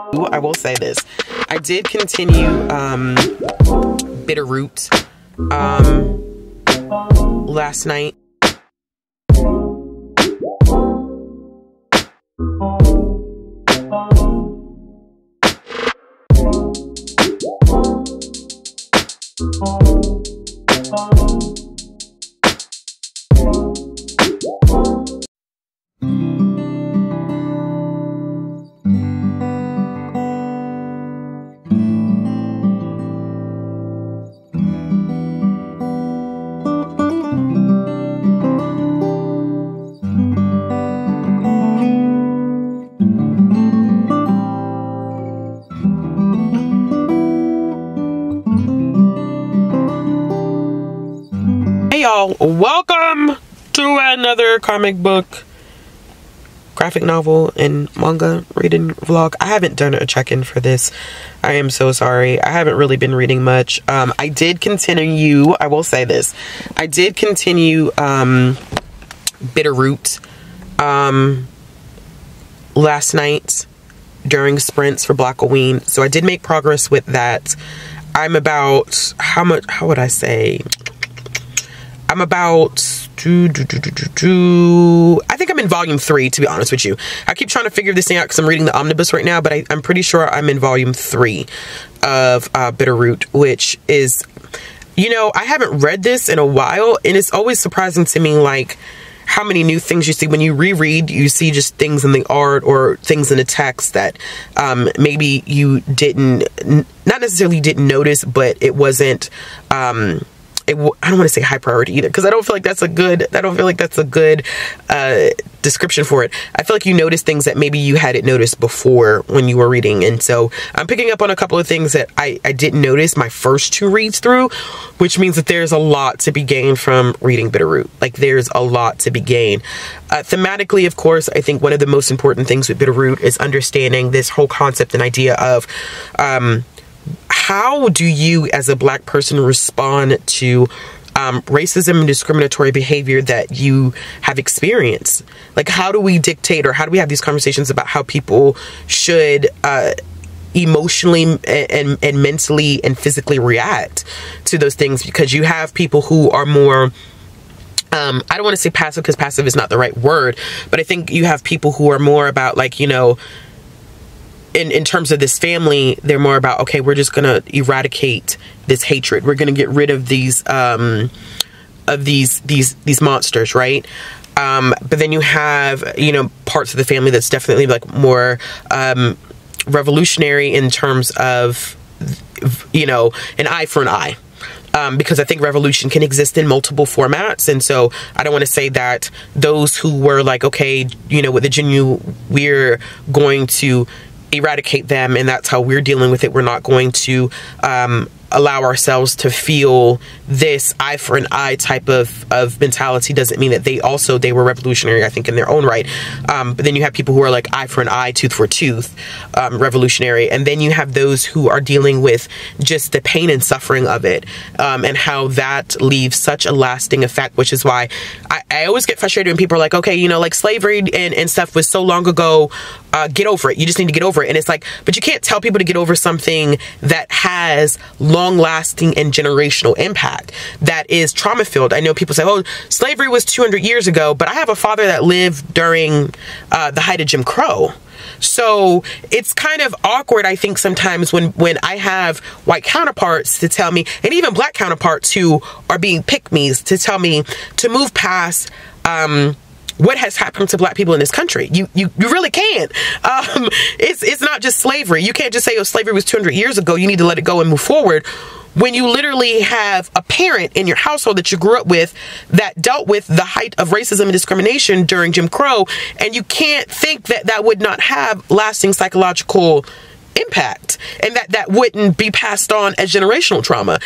I will say this. I did continue Bitterroot last night. Y'all, welcome to another comic book, graphic novel, and manga reading vlog. I haven't done a check-in for this. I am so sorry. I haven't really been reading much. I did continue, I will say this. I did continue Bitterroot last night during sprints for Black Halloween. So I did make progress with that. I'm about, how would I say? I'm about, I think I'm in volume 3, to be honest with you. I keep trying to figure this thing out because I'm reading the omnibus right now, but I'm pretty sure I'm in volume 3 of Bitterroot, which is, you know, I haven't read this in a while, and it's always surprising to me, like, how many new things you see. When you reread, you see just things in the art or things in the text that maybe you not necessarily didn't notice, but it wasn't, I don't want to say high priority either, because I don't feel like that's a good description for it. I feel like you notice things that maybe you hadn't noticed before when you were reading. And so I'm picking up on a couple of things that I didn't notice my first 2 reads through, which means that there's a lot to be gained from reading Bitterroot. Like, there's a lot to be gained. Thematically, of course, I think one of the most important things with Bitterroot is understanding this whole concept and idea of, how do you as a Black person respond to racism and discriminatory behavior that you have experienced? Like, how do we dictate, or how do we have these conversations about how people should emotionally and mentally and physically react to those things? Because you have people who are more, I don't want to say passive, because passive is not the right word, but I think you have people who are more about, like, you know, in terms of this family, they're more about, okay, we're just gonna eradicate this hatred. We're gonna get rid of these monsters, right? But then you have, you know, parts of the family that's definitely like more revolutionary in terms of, you know, an eye for an eye. Because I think revolution can exist in multiple formats. And so I don't want to say that those who were like, okay, you know, with the Jinyu, we're going to eradicate them and that's how we're dealing with it. We're not going to allow ourselves to feel this eye for an eye type of mentality. Doesn't mean that they were revolutionary, I think, in their own right. But then you have people who are like eye for an eye, tooth for tooth, revolutionary. And then you have those who are dealing with just the pain and suffering of it, and how that leaves such a lasting effect, which is why I always get frustrated when people are like, okay, you know, like slavery and stuff was so long ago, get over it. You just need to get over it. And it's like, but you can't tell people to get over something that has long-lasting and generational impact, that is trauma-filled. I know people say, oh, slavery was 200 years ago, but I have a father that lived during the height of Jim Crow. So it's kind of awkward, I think, sometimes when I have white counterparts to tell me, and even Black counterparts who are being pick-me's, to tell me to move past what has happened to Black people in this country. You really can't. It's not just slavery. You can't just say, oh, slavery was 200 years ago. You need to let it go and move forward. When you literally have a parent in your household that you grew up with that dealt with the height of racism and discrimination during Jim Crow, and you can't think that that would not have lasting psychological impact and that wouldn't be passed on as generational trauma.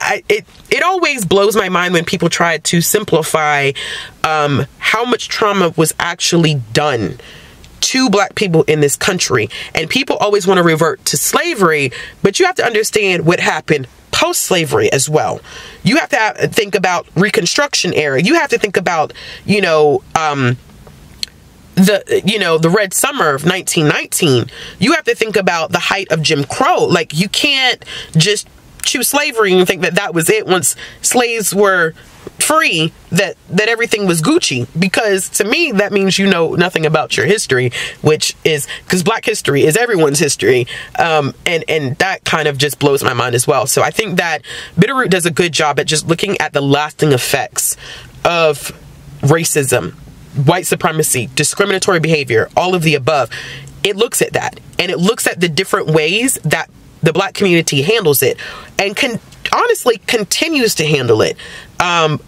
It always blows my mind when people try to simplify how much trauma was actually done to Black people in this country. And people always want to revert to slavery, but you have to understand what happened post-slavery as well. You have to think about Reconstruction era. You have to think about, you know, the Red Summer of 1919, you have to think about the height of Jim Crow. Like, you can't just choose slavery and think that that was it once slaves were free, that everything was Gucci, because to me that means you know nothing about your history, which is because Black history is everyone's history, and that kind of just blows my mind as well. So I think that Bitterroot does a good job at just looking at the lasting effects of racism, white supremacy, discriminatory behavior, all of the above. It looks at that, and it looks at the different ways that the Black community handles it, and honestly continues to handle it,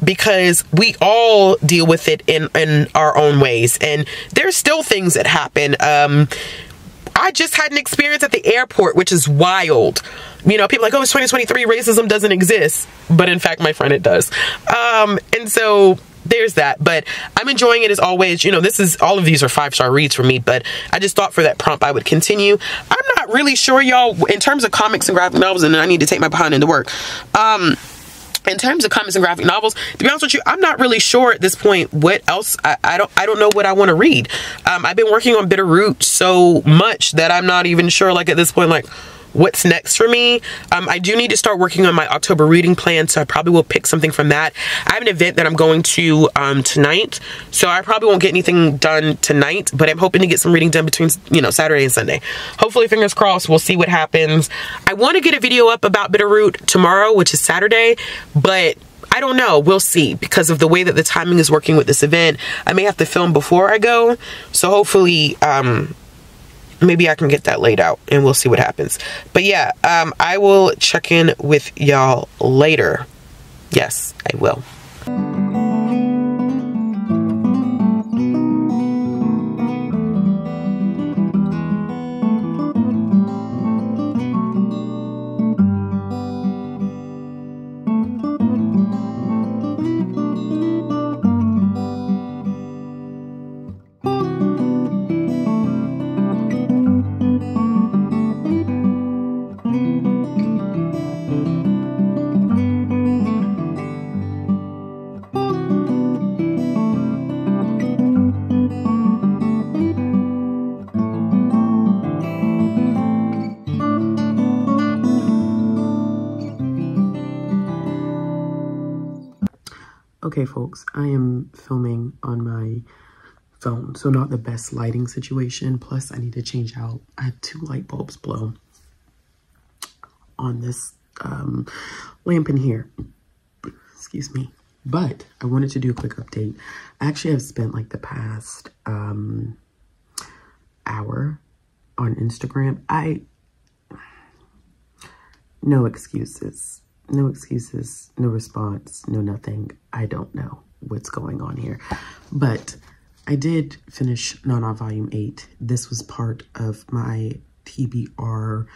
because we all deal with it in our own ways, and there's still things that happen. I just had an experience at the airport, which is wild. You know, people are like, oh, it's 2023, racism doesn't exist, but in fact, my friend, it does. And so there's that, but I'm enjoying it as always. You know, all of these are 5-star reads for me, but I just thought for that prompt I would continue. I'm not really sure, y'all, in terms of comics and graphic novels, and I need to take my behind into work. In terms of comics and graphic novels, to be honest with you, I'm not really sure at this point what else. I don't know what I want to read. I've been working on Bitterroot so much that I'm not even sure, like, at this point, like, what's next for me. I do need to start working on my October reading plan, so I probably will pick something from that. I have an event that I'm going to tonight, so I probably won't get anything done tonight, but I'm hoping to get some reading done between, Saturday and Sunday. Hopefully, fingers crossed, we'll see what happens. I want to get a video up about Bitterroot tomorrow, which is Saturday, but I don't know. We'll see, because of the way that the timing is working with this event. I may have to film before I go, so hopefully maybe I can get that laid out, and we'll see what happens. But yeah, I will check in with y'all later. Yes, I will. Okay, folks, I am filming on my phone, so not the best lighting situation. Plus, I need to change out. I had 2 light bulbs blow on this lamp in here. Excuse me. But I wanted to do a quick update. I actually have spent like the past hour on Instagram. No excuses. No excuses, no response, no nothing. I don't know what's going on here. But I did finish Nana Volume 8. This was part of my TBR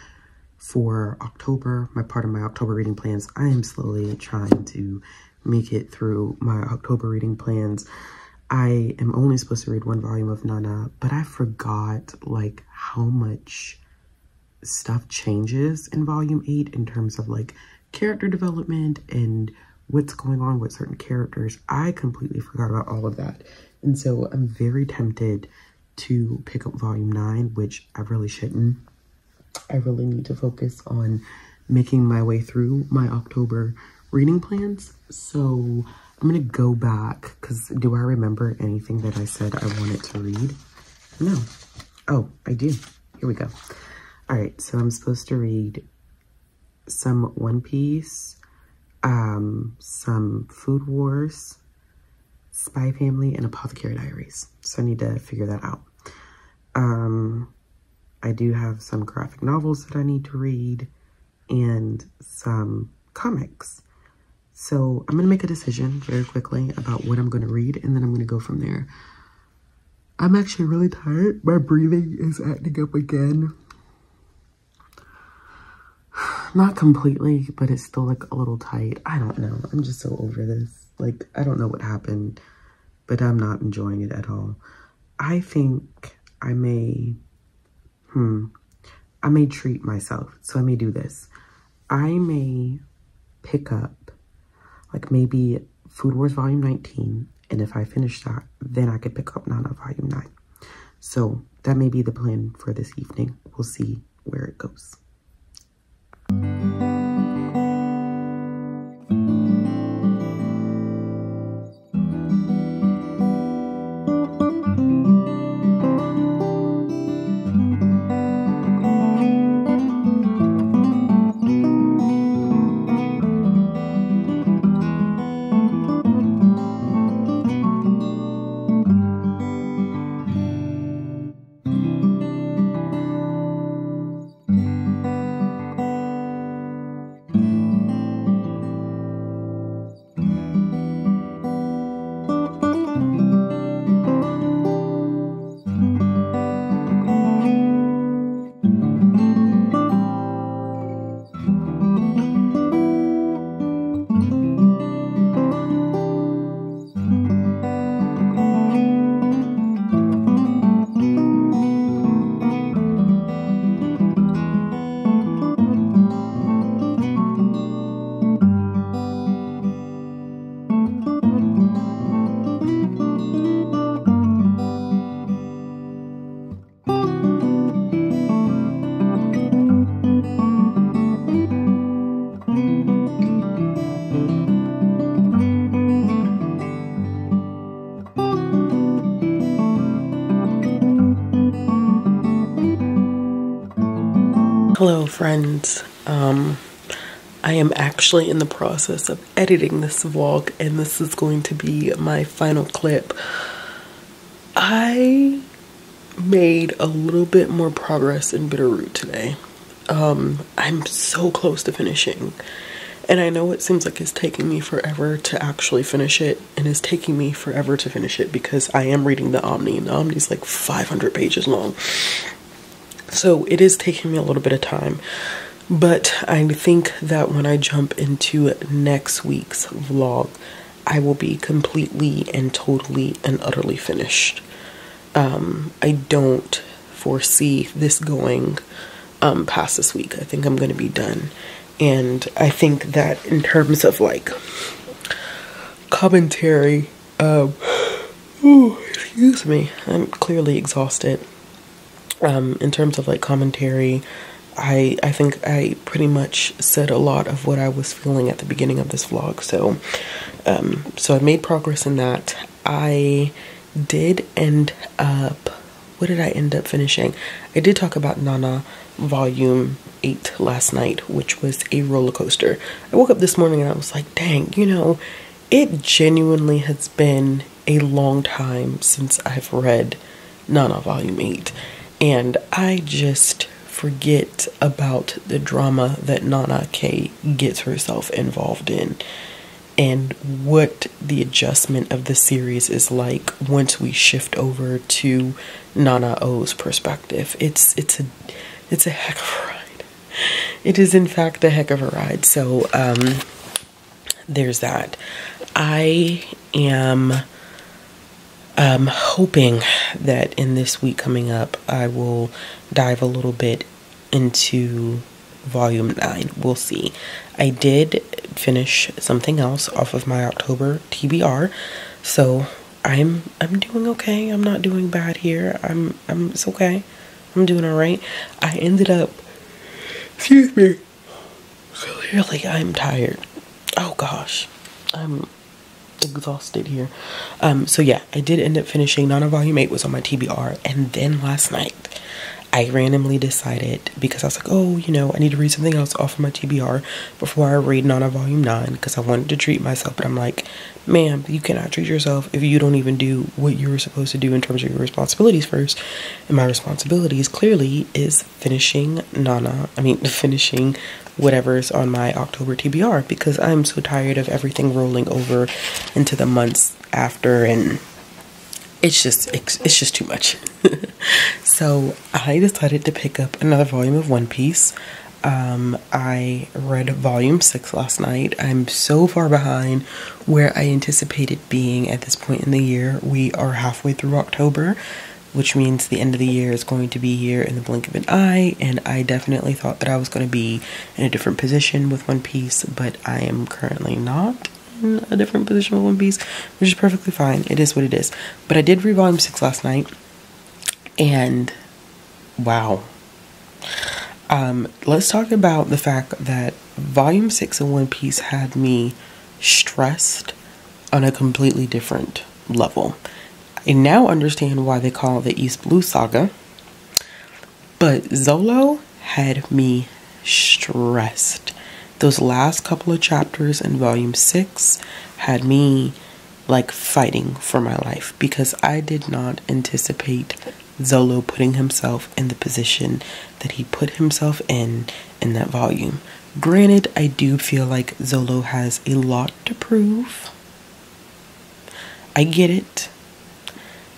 for October, part of my October reading plans. I am slowly trying to make it through my October reading plans. I am only supposed to read 1 volume of Nana, but I forgot like how much stuff changes in Volume 8 in terms of like character development and what's going on with certain characters. I completely forgot about all of that. And so I'm very tempted to pick up Volume 9, which I really shouldn't. I really need to focus on making my way through my October reading plans. So I'm going to go back, because do I remember anything that I said I wanted to read? No. Oh, I do. Here we go. All right, so I'm supposed to read some One Piece, some Food Wars, Spy Family, and Apothecary Diaries. So I need to figure that out. I do have some graphic novels that I need to read and some comics. So I'm going to make a decision very quickly about what I'm going to read, and then I'm going to go from there. I'm actually really tired. My breathing is acting up again. Not completely, but it's still like a little tight. I don't know. I'm just so over this. Like, I don't know what happened, but I'm not enjoying it at all. I think I may treat myself. So I may do this. I may pick up like maybe Food Wars Volume 19. And if I finish that, then I could pick up Nana Volume 9. So that may be the plan for this evening. We'll see where it goes. Hello friends, I am actually in the process of editing this vlog, and this is going to be my final clip. I made a little bit more progress in Bitterroot today. I'm so close to finishing, and I know it seems like it's taking me forever to actually finish it, and it's taking me forever to finish it because I am reading the Omni, and the Omni is like 500 pages long. So it is taking me a little bit of time, but I think that when I jump into next week's vlog, I will be completely and totally and utterly finished. I don't foresee this going past this week. I think I'm going to be done. And I think that in terms of like commentary, excuse me, I'm clearly exhausted. In terms of like commentary, I think I pretty much said a lot of what I was feeling at the beginning of this vlog. So I made progress in that. I did end up, what did I end up finishing? I did talk about Nana Volume 8 last night, which was a roller coaster. I woke up this morning and I was like, dang, you know, it genuinely has been a long time since I've read Nana Volume 8. And I just forget about the drama that Nana K gets herself involved in, and what the adjustment of the series is like once we shift over to Nana O's perspective. It's a heck of a ride. It is in fact a heck of a ride. So there's that. I am hoping that in this week coming up, I will dive a little bit into Volume 9. We'll see. I did finish something else off of my October TBR, so I'm doing okay. I'm not doing bad here. It's okay. I'm doing all right. I ended up, excuse me, clearly I'm tired. Oh gosh, I'm exhausted here. So yeah, I did end up finishing Nana Volume 8 was on my TBR, and then last night I randomly decided, because I was like, oh, you know, I need to read something else off of my TBR before I read Nana Volume 9, because I wanted to treat myself. But I'm like, ma'am, you cannot treat yourself if you don't even do what you were supposed to do in terms of your responsibilities first. And my responsibilities clearly is finishing finishing whatever's on my October TBR, because I'm so tired of everything rolling over into the months after, and it's just too much. So I decided to pick up another volume of One Piece. I read Volume 6 last night. I'm so far behind where I anticipated being at this point in the year. We are halfway through October, which means the end of the year is going to be here in the blink of an eye, and I definitely thought that I was going to be in a different position with One Piece, but I am currently not in a different position with One Piece, which is perfectly fine. It is what it is. But I did read Volume 6 last night. And wow. Let's talk about the fact that Volume 6 of One Piece had me stressed on a completely different level. I now understand why they call it the East Blue Saga, but Zolo had me stressed. Those last couple of chapters in Volume 6 had me like fighting for my life, because I did not anticipate Zolo putting himself in the position that he put himself in that volume. Granted, I do feel like Zolo has a lot to prove. I get it.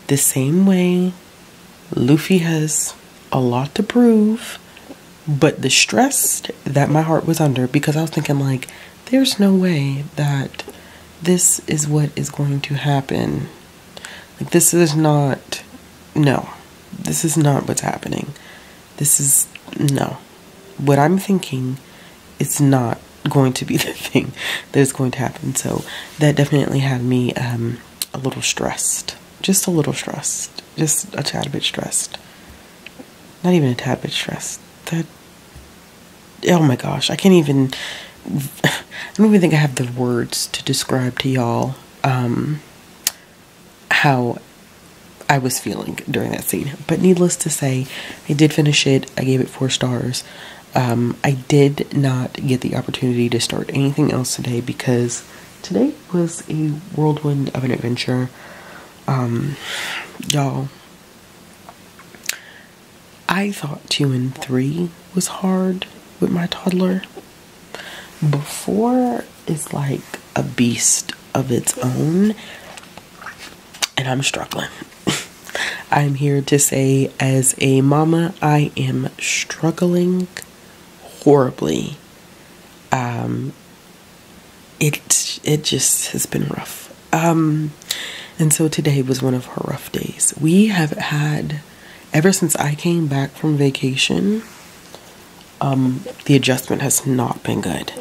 The same way Luffy has a lot to prove. But the stress that my heart was under, because I was thinking like, there's no way that this is what is going to happen. Like, this is not, no, this is not what's happening. This is, no. What I'm thinking is not going to be the thing that is going to happen. So that definitely had me a little stressed. Just a little stressed. Just a tad bit stressed. Not even a tad bit stressed. That, oh my gosh, I can't even, I don't even think I have the words to describe to y'all how I was feeling during that scene. But needless to say, I did finish it. I gave it 4 stars. I did not get the opportunity to start anything else today, because today was a whirlwind of an adventure. Y'all, I thought 2 and 3 was hard with my toddler. But 4 is like a beast of its own, and I'm struggling. I'm here to say, as a mama, I am struggling horribly. It just has been rough. And so today was one of her rough days. We have had, ever since I came back from vacation, the adjustment has not been good.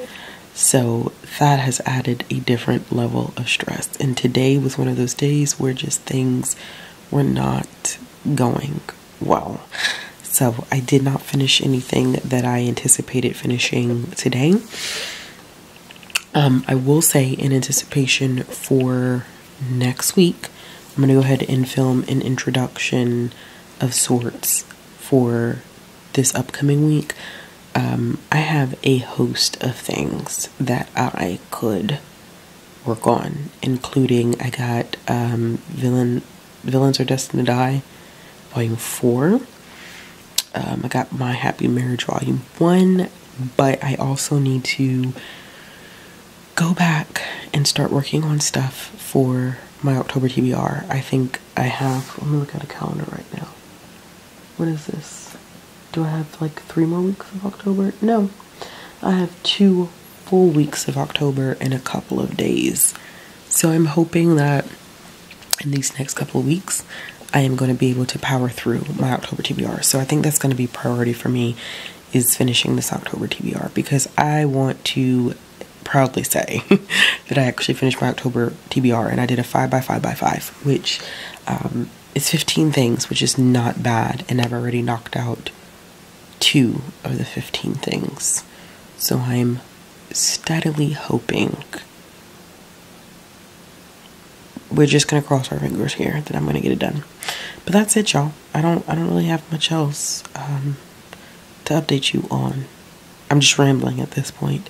So that has added a different level of stress. And today was one of those days where just things were not going well. So I did not finish anything that I anticipated finishing today. I will say, in anticipation for next week, I'm going to go ahead and film an introduction of sorts for this upcoming week. I have a host of things that I could work on, including, I got Villains Are Destined to Die, Volume 4. I got My Happy Marriage, Volume 1, but I also need to go back and start working on stuff for my October TBR. I think I have, let me look at a calendar right now. What is this? Do I have like 3 more weeks of October? No. I have 2 full weeks of October and a couple of days. So I'm hoping that in these next couple of weeks, I am going to be able to power through my October TBR. So I think that's going to be priority for me, is finishing this October TBR, because I want to proudly say that I actually finished my October TBR, and I did a 5x5x5, which is 15 things, which is not bad, and I've already knocked out 2 of the 15 things. So I'm steadily hoping, we're just gonna cross our fingers here that I'm gonna get it done. But that's it, y'all. I don't really have much else to update you on. I'm just rambling at this point.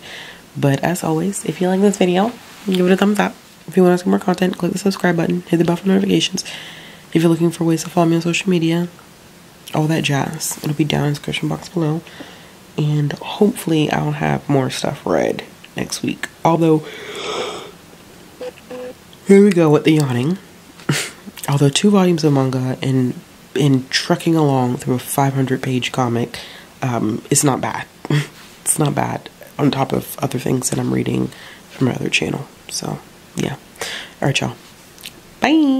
But as always, if you like this video, give it a thumbs up. If you want to see more content, click the subscribe button, hit the bell for notifications. If you're looking for ways to follow me on social media, all that jazz, it'll be down in the description box below. And hopefully I'll have more stuff read next week. Although, here we go with the yawning. Although 2 volumes of manga and trucking along through a 500-page comic, it's not bad. It's not bad, on top of other things that I'm reading from my other channel. So, yeah. Alright, y'all. Bye!